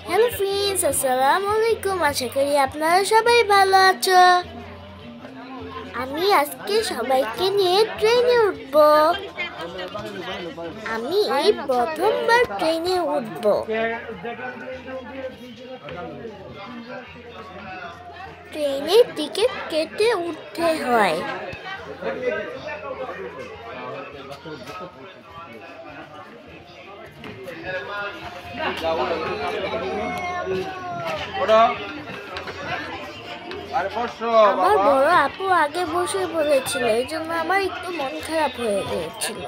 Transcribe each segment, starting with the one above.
Hello friends, আসসালামু আলাইকুম। আশা করি আপনারা সবাই ভালো আছো। আমি আজকে সবাইকে নিয়ে ট্রেনে উঠব। আমি এই প্রথমবার ট্রেনে উঠব। ট্রেনের টিকিট কেটে উঠতে হয়। আমার বড় আপু আগে বসে পড়েছিল, এই জন্য আমার একটু মন খারাপ হয়ে গিয়েছিল।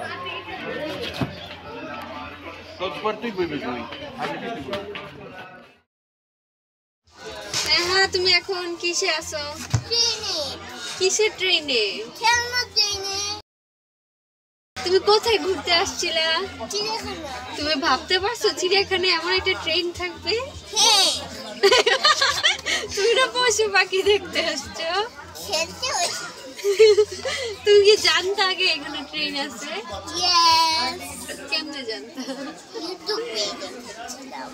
তুমি এখন কিসে আছো? ট্রেনে। কিসের ট্রেনে? খেলনা ট্রেনে। তুমি কোথায় ঘুরতে আসছিলা? চিড়িয়াখানা। তুমি ভাবতে পারছো চিড়িয়াখানায় এমন একটা ট্রেন থাকবে? হ্যাঁ। তুমি না পশু পাখি দেখতে আসছো? খেলতে হয়েছে। তুমি কি জানতে আগে এখানে ট্রেন আছে? ইয়েস। কেমনে জানতে? ইউটিউবে দেখেছিলাম।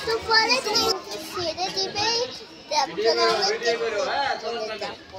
তো পরে ট্রেন ছেড়ে দিবে, তারপর আমরা চলে যাবো।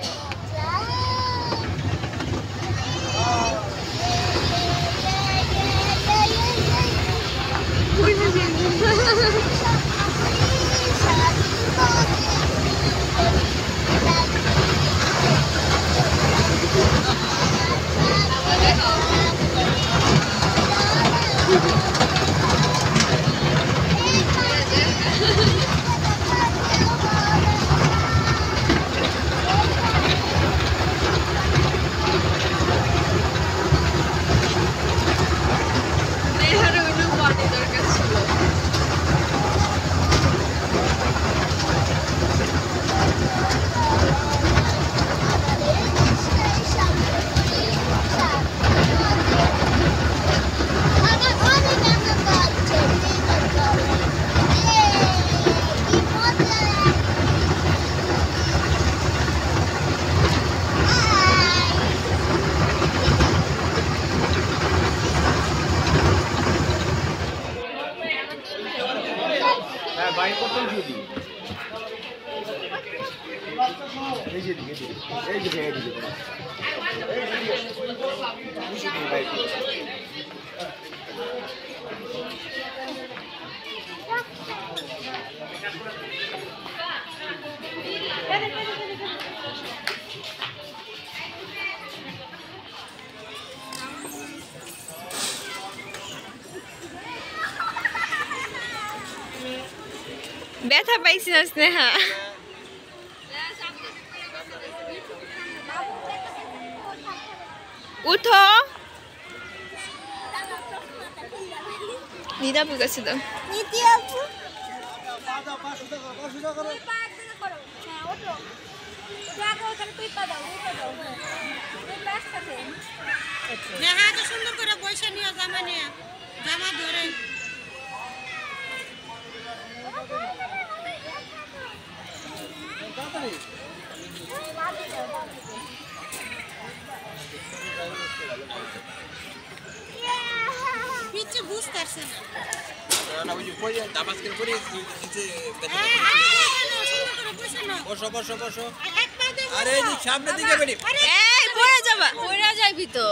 ব্যথা পাইছি না স্নেহা? উঠো। নিদা বুঝাচ্ছি তো। সুন্দর করে পয়সা নিয়ে জামা নিয়ে জামা ধরে কিছু বুঝতে পারছে না। পড়ে যাবি তো।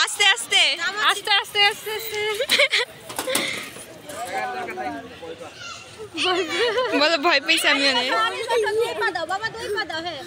আস্তে আস্তে আস্তে আস্তে আস্তে আস্তে বলো, ভয় পেয়েছি আমি অনেক। বাবা 2 পা দাও, হ্যাঁ।